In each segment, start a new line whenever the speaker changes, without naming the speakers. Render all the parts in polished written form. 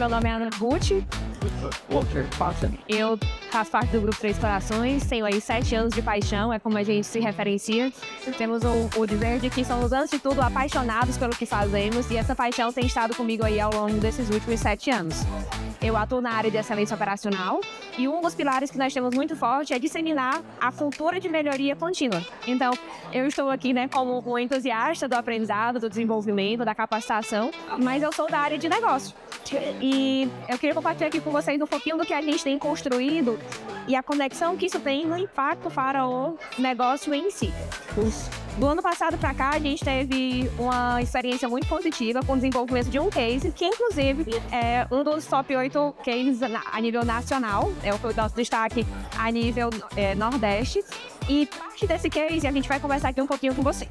meu nome é Ana Ruth. Eu faço parte do Grupo Três Corações, tenho aí 7 anos de paixão, é como a gente se referencia. Temos o dizer de que somos, antes de tudo, apaixonados pelo que fazemos, e essa paixão tem estado comigo aí ao longo desses últimos 7 anos. Eu atuo na área de excelência operacional e um dos pilares que nós temos muito forte é disseminar a cultura de melhoria contínua. Então, eu estou aqui, como um entusiasta do aprendizado, do desenvolvimento, da capacitação, mas eu sou da área de negócio. E eu queria compartilhar aqui com vocês um pouquinho do que a gente tem construído e a conexão que isso tem no impacto para o negócio em si. Do ano passado para cá, a gente teve uma experiência muito positiva com o desenvolvimento de um case, que inclusive é um dos top 8 cases a nível nacional, é o nosso destaque a nível Nordeste. E parte desse case, a gente vai conversar aqui um pouquinho com vocês.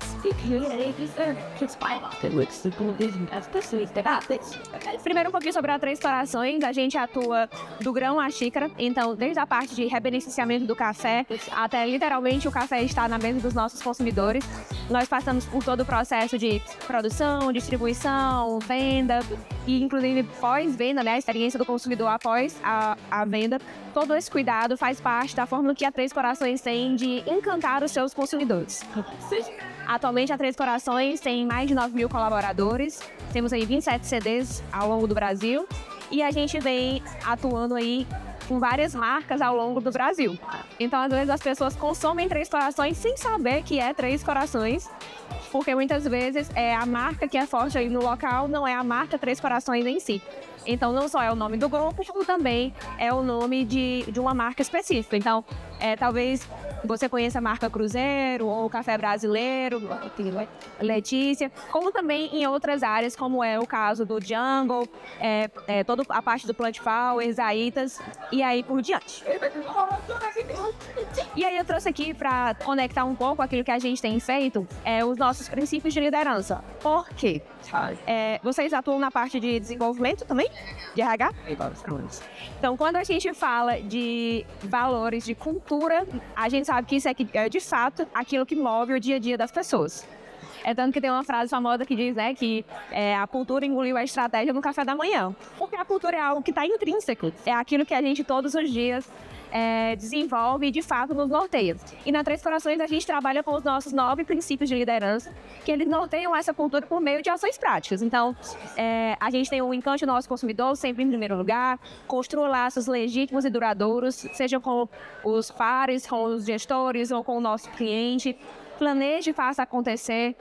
Primeiro, um pouquinho sobre a Três Corações. A gente atua do grão à xícara. Então, desde a parte de rebeneficiamento do café, até literalmente o café estar na mesa dos nossos consumidores. Nós passamos por todo o processo de produção, distribuição, venda e, inclusive, pós-venda, a experiência do consumidor após a venda. Todo esse cuidado faz parte da forma que a Três Corações tem de encantar os seus consumidores. Atualmente, a Três Corações tem mais de 9 mil colaboradores, temos aí 27 CDs ao longo do Brasil e a gente vem atuando aí com várias marcas ao longo do Brasil. Então, às vezes, as pessoas consomem Três Corações sem saber que é Três Corações, porque muitas vezes é a marca que é forte aí no local, não é a marca Três Corações em si. Então, não só é o nome do grupo, como também é o nome de uma marca específica. Então, talvez você conheça a marca Cruzeiro, ou Café Brasileiro, Letícia, como também em outras áreas, como é o caso do Jungle, toda a parte do Plant Power, Zaitas, e aí por diante. E aí eu trouxe aqui para conectar um pouco aquilo que a gente tem feito, os nossos princípios de liderança. Por quê? Vocês atuam na parte de desenvolvimento também? De RH? Então, quando a gente fala de valores, de cultura, a gente sabe que isso é de fato aquilo que move o dia a dia das pessoas. Tanto que tem uma frase famosa que diz que a cultura engoliu a estratégia no café da manhã. Porque a cultura é algo que está intrínseco, é aquilo que a gente todos os dias desenvolve e de fato nos norteia. E na Três Corações a gente trabalha com os nossos 9 princípios de liderança, que eles norteiam essa cultura por meio de ações práticas. Então, a gente tem o encante do nosso consumidor sempre em primeiro lugar, construa laços legítimos e duradouros, seja com os pares, com os gestores ou com o nosso cliente. Planeje e faça acontecer,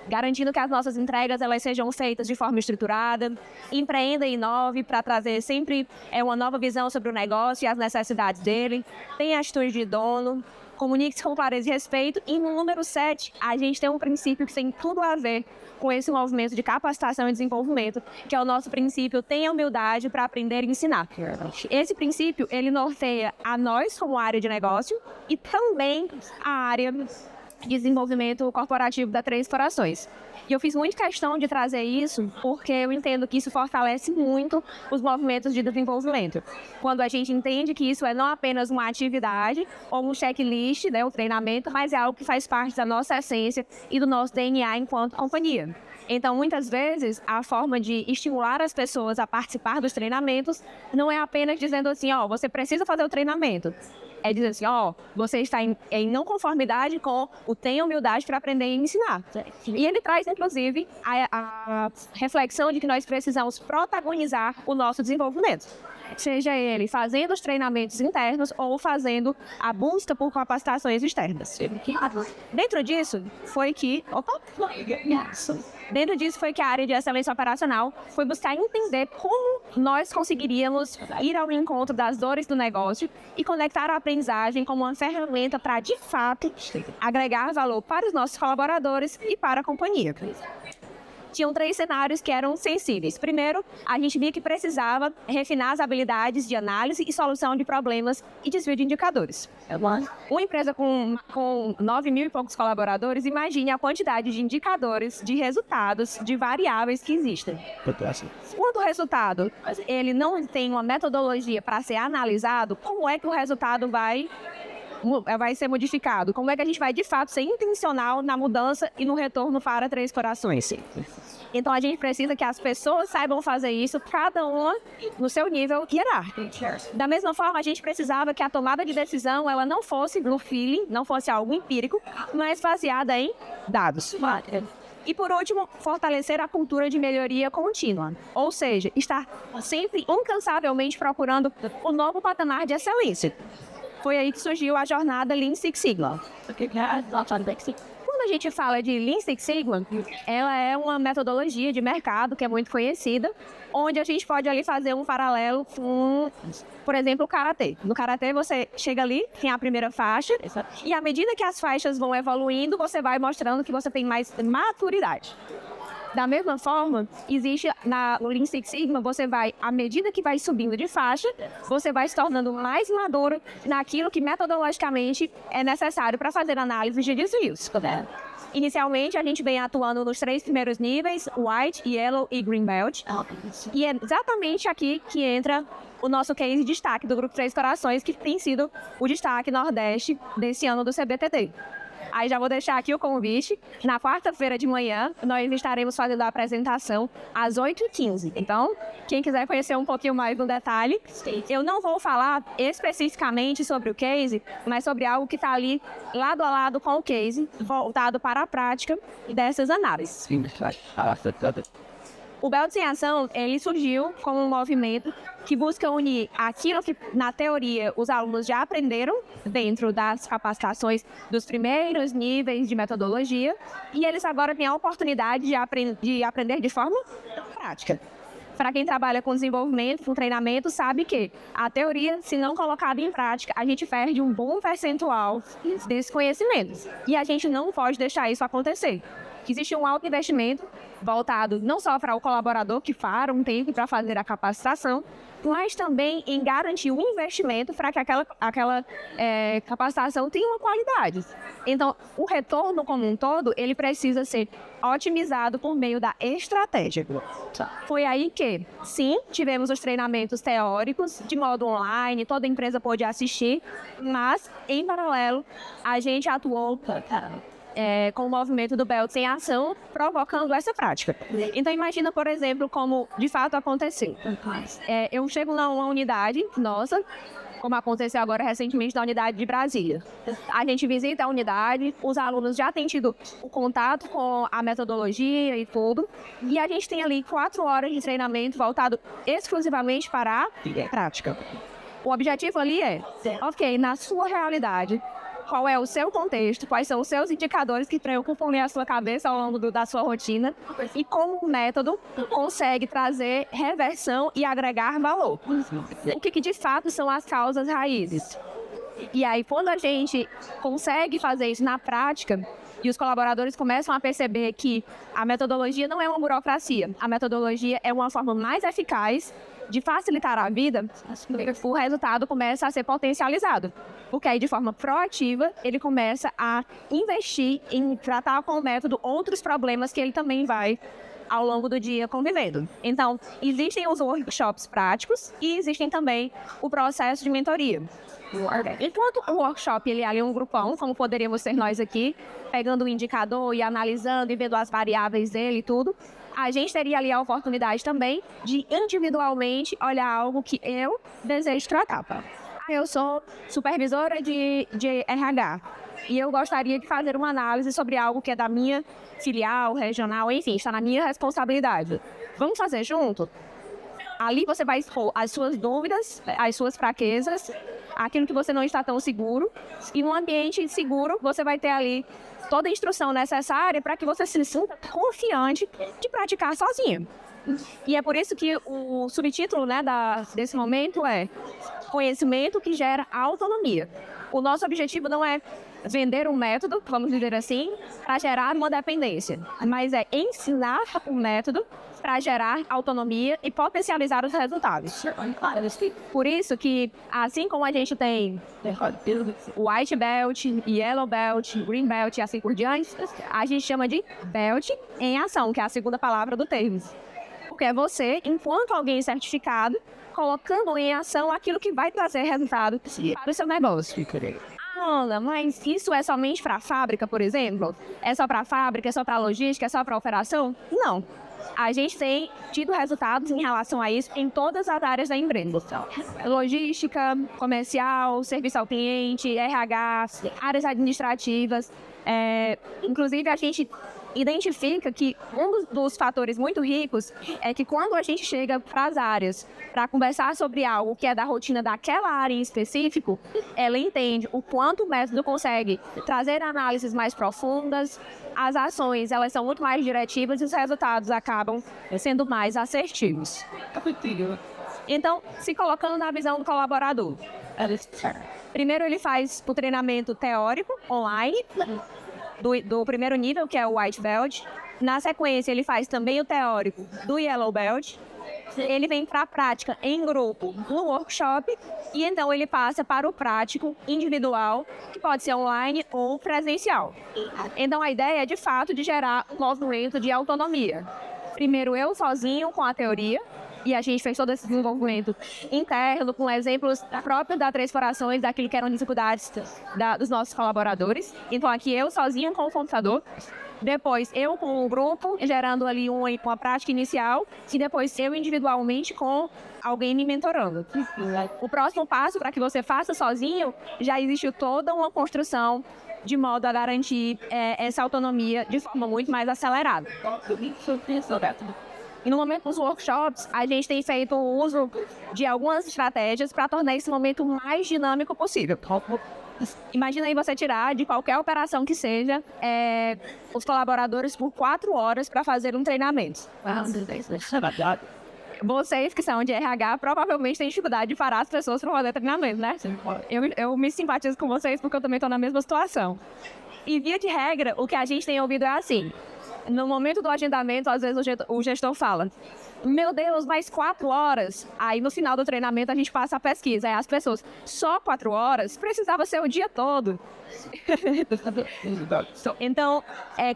garantindo que as nossas entregas elas sejam feitas de forma estruturada. Empreenda e inove para trazer sempre uma nova visão sobre o negócio e as necessidades dele. Tenha atitude de dono, comunique-se com clareza e respeito. E no número 7, a gente tem um princípio que tem tudo a ver com esse movimento de capacitação e desenvolvimento, que é o nosso princípio tenha humildade para aprender e ensinar. Esse princípio, ele norteia a nós como área de negócio e também a área desenvolvimento corporativo da Três Corações. E eu fiz muita questão de trazer isso porque eu entendo que isso fortalece muito os movimentos de desenvolvimento. Quando a gente entende que isso é não apenas uma atividade ou um checklist, o treinamento, mas é algo que faz parte da nossa essência e do nosso DNA enquanto companhia. Então, muitas vezes, a forma de estimular as pessoas a participar dos treinamentos não é apenas dizendo assim, você precisa fazer o treinamento. É dizer assim, você está em não conformidade com o tenha humildade para aprender e ensinar. E ele traz, inclusive, a reflexão de que nós precisamos protagonizar o nosso desenvolvimento. Seja ele fazendo os treinamentos internos ou fazendo a busca por capacitações externas. Dentro disso foi que a área de excelência operacional foi buscar entender como nós conseguiríamos ir ao encontro das dores do negócio e conectar a aprendizagem como uma ferramenta para, de fato, agregar valor para os nossos colaboradores e para a companhia. Tinham 3 cenários que eram sensíveis. Primeiro, a gente via que precisava refinar as habilidades de análise e solução de problemas e desvio de indicadores. Uma empresa com 9 mil e poucos colaboradores, imagine a quantidade de indicadores, de resultados, de variáveis que existem. Quando o resultado ele não tem uma metodologia para ser analisado, como é que o resultado vai vai ser modificado? Como é que a gente vai, de fato, ser intencional na mudança e no retorno para Três Corações? Então, a gente precisa que as pessoas saibam fazer isso, cada uma no seu nível hierárquico. Da mesma forma, a gente precisava que a tomada de decisão ela não fosse no feeling, não fosse algo empírico, mas baseada em dados. E, por último, fortalecer a cultura de melhoria contínua. Ou seja, estar sempre incansavelmente procurando o novo patamar de excelência. Foi aí que surgiu a jornada Lean Six Sigma. Quando a gente fala de Lean Six Sigma, ela é uma metodologia de mercado que é muito conhecida, onde a gente pode ali fazer um paralelo com, por exemplo, o Karatê. No Karatê, você chega ali, tem a primeira faixa, e à medida que as faixas vão evoluindo, você vai mostrando que você tem mais maturidade. Da mesma forma, existe no Lean Six Sigma, você vai, à medida que vai subindo de faixa, você vai se tornando mais maduro naquilo que metodologicamente é necessário para fazer análise de desvios. Inicialmente, a gente vem atuando nos 3 primeiros níveis, White, Yellow e Green Belt. E é exatamente aqui que entra o nosso case de destaque do Grupo Três Corações, que tem sido o destaque Nordeste desse ano do CBTT. Aí já vou deixar aqui o convite. Na quarta-feira de manhã, nós estaremos fazendo a apresentação às 8h15. Então, quem quiser conhecer um pouquinho mais no detalhe, eu não vou falar especificamente sobre o case, mas sobre algo que está ali lado a lado com o case, voltado para a prática dessas análises. O Belts em Ação, ele surgiu como um movimento que busca unir aquilo que, na teoria, os alunos já aprenderam dentro das capacitações dos primeiros níveis de metodologia, e eles agora têm a oportunidade de aprender de forma prática. Para quem trabalha com desenvolvimento, com treinamento, sabe que a teoria, se não colocada em prática, a gente perde um bom percentual desses conhecimentos. E a gente não pode deixar isso acontecer. Existe um alto investimento voltado não só para o colaborador que para um tempo para fazer a capacitação, mas também em garantir o investimento para que aquela capacitação tenha uma qualidade. Então, o retorno como um todo, ele precisa ser otimizado por meio da estratégia. Foi aí que, sim, tivemos os treinamentos teóricos de modo online, toda empresa pôde assistir, mas, em paralelo, a gente atuou com o movimento do Belts em Ação, provocando essa prática. Então, imagina, por exemplo, como de fato aconteceu. Eu chego numa unidade nossa, como aconteceu agora recentemente na unidade de Brasília. A gente visita a unidade, os alunos já têm tido o contato com a metodologia e tudo, e a gente tem ali 4 horas de treinamento voltado exclusivamente para a prática. O objetivo ali é, ok, na sua realidade, qual é o seu contexto, quais são os seus indicadores que preocupam a sua cabeça ao longo da sua rotina e como o método consegue trazer reversão e agregar valor. O que de fato são as causas raízes. E aí, quando a gente consegue fazer isso na prática, e os colaboradores começam a perceber que a metodologia não é uma burocracia, a metodologia é uma forma mais eficaz de facilitar a vida, o resultado começa a ser potencializado. Porque aí, de forma proativa, ele começa a investir em tratar com o método outros problemas que ele também vai, ao longo do dia, convivendo. Então, existem os workshops práticos e existem também o processo de mentoria. Enquanto o workshop ele é ali um grupão, como poderíamos ser nós aqui, pegando o indicador e analisando e vendo as variáveis dele e tudo, a gente teria ali a oportunidade também de individualmente olhar algo que eu desejo tratar. Eu sou supervisora de RH e eu gostaria de fazer uma análise sobre algo que é da minha filial, regional, enfim, está na minha responsabilidade. Vamos fazer junto? Ali você vai expor as suas dúvidas, as suas fraquezas, aquilo que você não está tão seguro. E num ambiente seguro, você vai ter ali toda a instrução necessária para que você se sinta confiante de praticar sozinho. E é por isso que o subtítulo, desse momento é Conhecimento que gera autonomia. O nosso objetivo não é vender um método, vamos dizer assim, para gerar uma dependência, mas é ensinar o método para gerar autonomia e potencializar os resultados. Por isso que, assim como a gente tem White Belt, Yellow Belt, Green Belt e assim por diante, a gente chama de Belt em Ação, que é a segunda palavra do termo. Porque é você, enquanto alguém certificado, colocando em ação aquilo que vai trazer resultado para o seu negócio. Ana, mas isso é somente para a fábrica, por exemplo? É só para a fábrica, é só para a logística, é só para a operação? Não. A gente tem tido resultados em relação a isso em todas as áreas da empresa. Logística, comercial, serviço ao cliente, RH, áreas administrativas. Inclusive, a gente identifica que um dos fatores muito ricos é que quando a gente chega para as áreas para conversar sobre algo que é da rotina daquela área em específico, ela entende o quanto o método consegue trazer análises mais profundas, as ações elas são muito mais diretivas e os resultados acabam sendo mais assertivos. Então, se colocando na visão do colaborador, primeiro ele faz o treinamento teórico online, do primeiro nível, que é o White Belt. Na sequência, ele faz também o teórico do Yellow Belt. Ele vem para a prática em grupo no workshop e então ele passa para o prático individual, que pode ser online ou presencial. Então a ideia é, de fato, de gerar um movimento de autonomia. Primeiro eu sozinho com a teoria, e a gente fez todo esse desenvolvimento interno, com exemplos próprios da Três Corações, daquilo que eram dificuldades dos nossos colaboradores. Então, aqui eu sozinha com o computador, depois eu com o grupo, gerando ali uma prática inicial, e depois eu individualmente com alguém me mentorando. O próximo passo, para que você faça sozinho, já existe toda uma construção de modo a garantir essa autonomia de forma muito mais acelerada. E no momento dos workshops, a gente tem feito o uso de algumas estratégias para tornar esse momento o mais dinâmico possível. Imagina aí você tirar de qualquer operação que seja os colaboradores por 4 horas para fazer um treinamento. Vocês que são de RH provavelmente têm dificuldade de parar as pessoas para fazer treinamento, né? Eu me simpatizo com vocês porque eu também estou na mesma situação. E via de regra, o que a gente tem ouvido é assim: no momento do agendamento, às vezes o gestor fala: meu Deus, mais 4 horas. Aí no final do treinamento a gente passa a pesquisa. Aí as pessoas, só 4 horas? Precisava ser o dia todo. Então,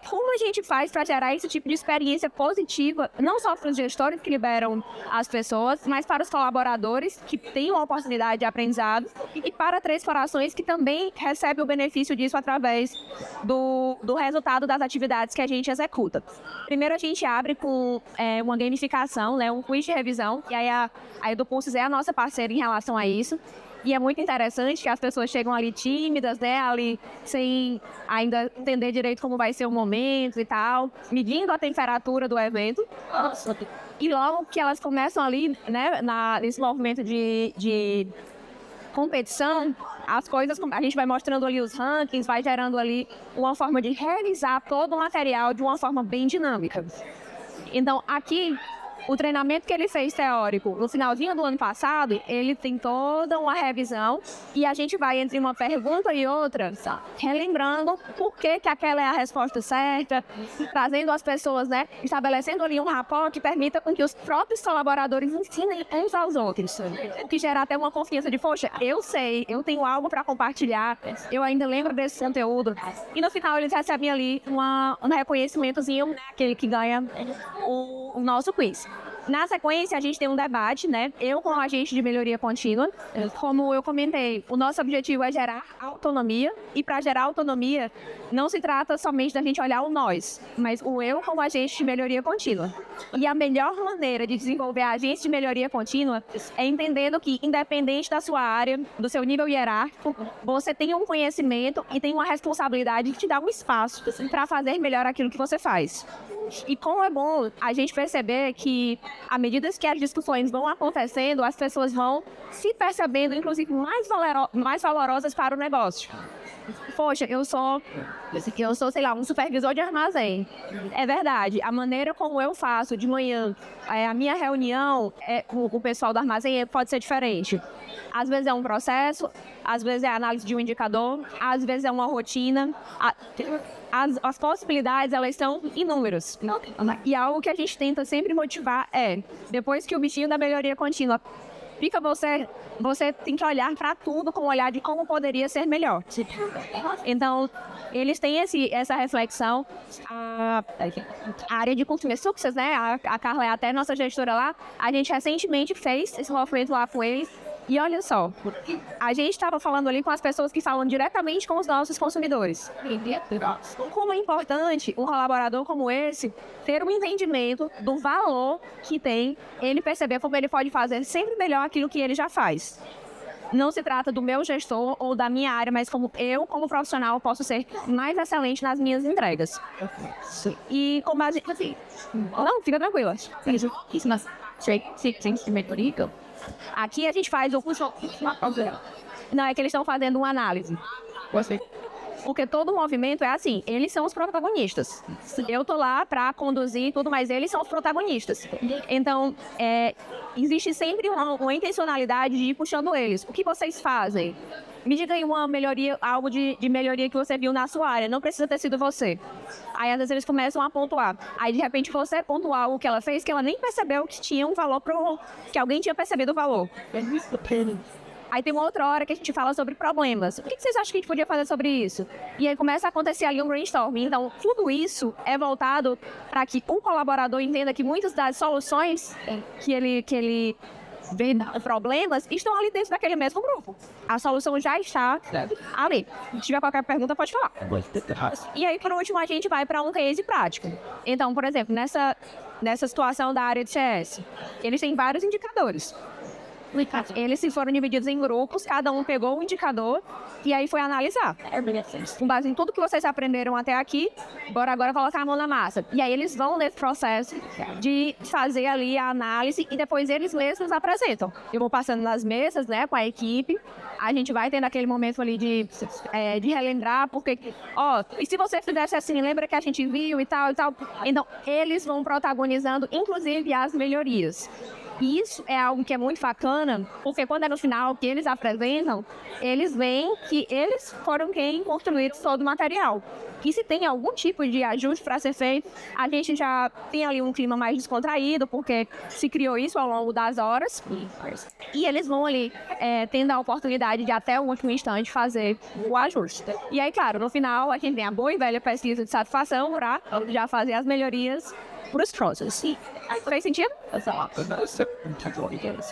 como a gente faz para gerar esse tipo de experiência positiva, não só para os gestores que liberam as pessoas, mas para os colaboradores que têm uma oportunidade de aprendizado e para Três Corações que também recebe o benefício disso através do resultado das atividades que a gente executa. Primeiro a gente abre com uma gamificação, né, um quiz de revisão, e aí a EduPulses é a nossa parceira em relação a isso. E é muito interessante que as pessoas chegam ali tímidas, né, ali sem ainda entender direito como vai ser o momento e tal, medindo a temperatura do evento. E logo que elas começam ali, né, nesse movimento de competição, as coisas, a gente vai mostrando ali os rankings, vai gerando ali uma forma de realizar todo o material de uma forma bem dinâmica. Então, aqui, o treinamento que ele fez teórico no finalzinho do ano passado, ele tem toda uma revisão e a gente vai entre uma pergunta e outra, relembrando por que aquela é a resposta certa, trazendo as pessoas, né, estabelecendo ali um rapport que permita com que os próprios colaboradores ensinem uns aos outros, o que gera até uma confiança de, poxa, eu sei, eu tenho algo para compartilhar, eu ainda lembro desse conteúdo. E no final eles recebem ali um reconhecimentozinho, aquele que ganha o nosso quiz. Na sequência, a gente tem um debate, né? Eu com o agente de melhoria contínua. Como eu comentei, o nosso objetivo é gerar autonomia. E para gerar autonomia, não se trata somente da gente olhar o nós, mas o eu como agente de melhoria contínua. E a melhor maneira de desenvolver a agente de melhoria contínua é entendendo que, independente da sua área, do seu nível hierárquico, você tem um conhecimento e tem uma responsabilidade que te dá um espaço para fazer melhor aquilo que você faz. E como é bom a gente perceber que, à medida que as discussões vão acontecendo, as pessoas vão se percebendo, inclusive, mais valorosas para o negócio. Poxa, eu sou, sei lá, um supervisor de armazém. É verdade, a maneira como eu faço de manhã, a minha reunião com o pessoal do armazém pode ser diferente. Às vezes é um processo, às vezes é a análise de um indicador, às vezes é uma rotina. As possibilidades, elas são inúmeras. E algo que a gente tenta sempre motivar depois que o bichinho da melhoria contínua fica, você tem que olhar para tudo com o olhar de como poderia ser melhor. Então, eles têm essa reflexão. A área de Customer Success, né? A Carla é até nossa gestora lá. A gente recentemente fez esse movimento lá com eles. E olha só, a gente estava falando ali com as pessoas que falam diretamente com os nossos consumidores. Como é importante um colaborador como esse ter um entendimento do valor que tem, ele perceber como ele pode fazer sempre melhor aquilo que ele já faz. Não se trata do meu gestor ou da minha área, mas como eu, como profissional, posso ser mais excelente nas minhas entregas. E com base... Não, fica tranquila. Aqui a gente faz o curso... Não, é que eles estão fazendo uma análise. Porque todo movimento é assim, eles são os protagonistas. Eu tô lá para conduzir tudo, mas eles são os protagonistas. Então, existe sempre uma intencionalidade de ir puxando eles. O que vocês fazem? Me diga aí uma melhoria, algo de melhoria que você viu na sua área. Não precisa ter sido você. Aí, às vezes, eles começam a pontuar. Aí, de repente, você pontuar algo que ela fez que ela nem percebeu que tinha um valor, que alguém tinha percebido o valor. Aí tem uma outra hora que a gente fala sobre problemas. O que vocês acham que a gente podia fazer sobre isso? E aí começa a acontecer ali um brainstorming. Então, tudo isso é voltado para que um colaborador entenda que muitas das soluções que ele vê problemas estão ali dentro daquele mesmo grupo. A solução já está ali. Se tiver qualquer pergunta, pode falar. E aí, por último, a gente vai para um case prático. Então, por exemplo, nessa situação da área de CS, eles têm vários indicadores. Eles se foram divididos em grupos, cada um pegou um indicador e aí foi analisar. Com base em tudo que vocês aprenderam até aqui, bora agora colocar a mão na massa. E aí eles vão nesse processo de fazer ali a análise e depois eles mesmos apresentam. Eu vou passando nas mesas, né, com a equipe. A gente vai tendo aquele momento ali de relembrar, porque, e se você fizesse assim, lembra que a gente viu e tal e tal. Então, eles vão protagonizando, inclusive, as melhorias. E isso é algo que é muito bacana, porque quando é no final que eles apresentam, eles veem que eles foram quem construíram todo o material. E se tem algum tipo de ajuste para ser feito, a gente já tem ali um clima mais descontraído, porque se criou isso ao longo das horas. E eles vão ali tendo a oportunidade de até o último instante fazer o ajuste. E aí, claro, no final a gente tem a boa e velha pesquisa de satisfação para já fazer as melhorias para os processos. Faz sentido?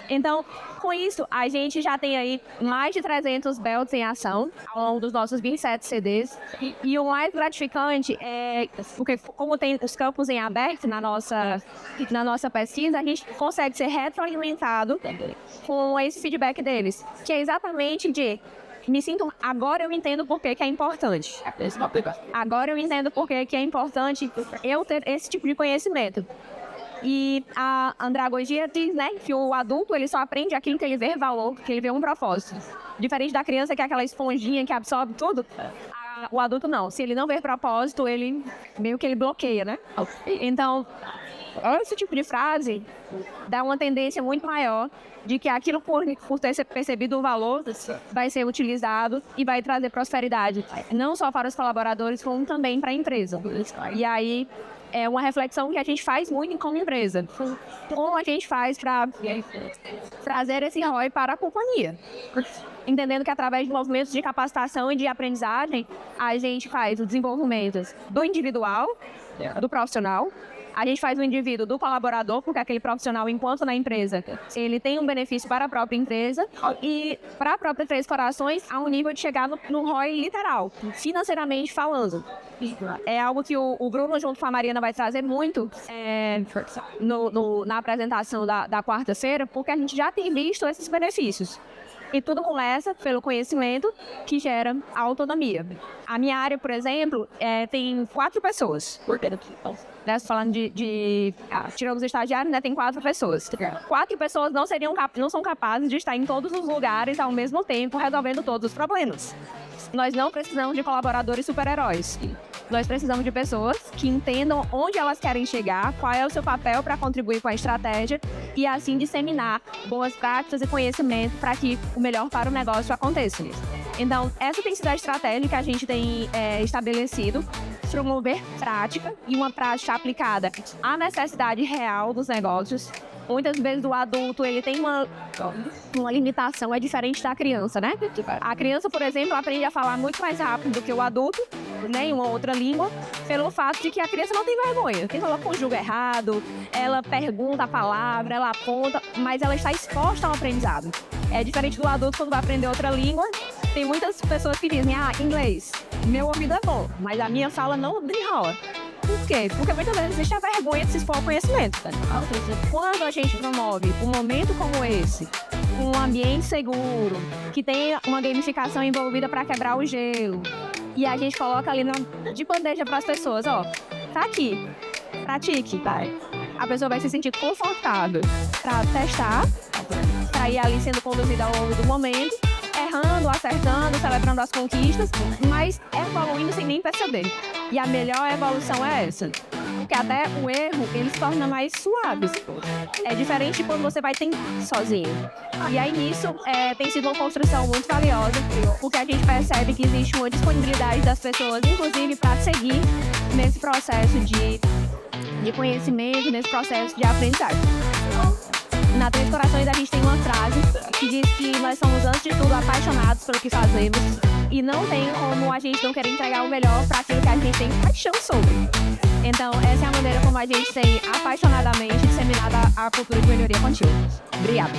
Então, com isso, a gente já tem aí mais de 300 belts em ação ao longo dos nossos 27 CDs. E o mais gratificante é, porque como tem os campos em aberto na nossa pesquisa, a gente consegue ser retroalimentado com esse feedback deles, que é exatamente de agora eu entendo por que é importante. Agora eu entendo por que é importante eu ter esse tipo de conhecimento. E a andragogia diz, né, que o adulto ele só aprende aquilo que ele vê valor, que ele vê um propósito. Diferente da criança que é aquela esponjinha que absorve tudo, o adulto não. Se ele não vê propósito, ele meio que ele bloqueia, né? Então, esse tipo de frase dá uma tendência muito maior de que aquilo por ter percebido o valor vai ser utilizado e vai trazer prosperidade, não só para os colaboradores, como também para a empresa. E aí é uma reflexão que a gente faz muito como empresa. Como a gente faz para trazer esse ROI para a companhia? Entendendo que através de movimentos de capacitação e de aprendizagem, a gente faz o desenvolvimento do individual, do profissional. A gente faz o indivíduo do colaborador, porque aquele profissional, enquanto na empresa, ele tem um benefício para a própria empresa e para a própria Três Corações, a um nível de chegar no ROI literal, financeiramente falando. É algo que o Bruno, junto com a Mariana, vai trazer muito na apresentação da quarta-feira, porque a gente já tem visto esses benefícios. E tudo começa pelo conhecimento que gera a autonomia. A minha área, por exemplo, tem 4 pessoas. Falando tirando os estagiários, né, tem 4 pessoas. 4 pessoas não são capazes de estar em todos os lugares ao mesmo tempo, resolvendo todos os problemas. Nós não precisamos de colaboradores super-heróis. Nós precisamos de pessoas que entendam onde elas querem chegar, qual é o seu papel para contribuir com a estratégia e assim disseminar boas práticas e conhecimento para que o melhor para o negócio aconteça. Então, essa tem sido a estratégia que a gente tem estabelecido, promover prática e uma prática aplicada à necessidade real dos negócios. Muitas vezes o adulto ele tem uma limitação, é diferente da criança, né? A criança, por exemplo, aprende a falar muito mais rápido do que o adulto nenhuma outra língua, pelo fato de que a criança não tem vergonha. Porque ela conjuga errado, ela pergunta a palavra, ela aponta, mas ela está exposta ao aprendizado. É diferente do adulto quando vai aprender outra língua. Tem muitas pessoas que dizem, inglês, meu ouvido é bom, mas a minha fala não desenrola. Por quê? Porque muitas vezes existe a vergonha de se expor ao conhecimento. Quando a gente promove um momento como esse, um ambiente seguro, que tem uma gamificação envolvida para quebrar o gelo, e a gente coloca ali de bandeja para as pessoas, tá aqui, pratique, tá? A pessoa vai se sentir confortável para testar, para ir ali sendo conduzida ao longo do momento, errando, acertando, celebrando as conquistas, mas evoluindo sem nem perceber. E a melhor evolução é essa. Porque até o erro, ele se torna mais suave. É diferente de quando você vai tentar sozinho. E aí nisso, tem sido uma construção muito valiosa, porque a gente percebe que existe uma disponibilidade das pessoas, inclusive para seguir nesse processo de conhecimento, nesse processo de aprendizagem. Na Três Corações a gente tem uma frase que diz que nós somos, antes de tudo, apaixonados pelo que fazemos e não tem como a gente não querer entregar o melhor para aquilo que a gente tem paixão sobre. Então, essa é a maneira como a gente tem apaixonadamente disseminado a cultura de melhoria contínua. Obrigada.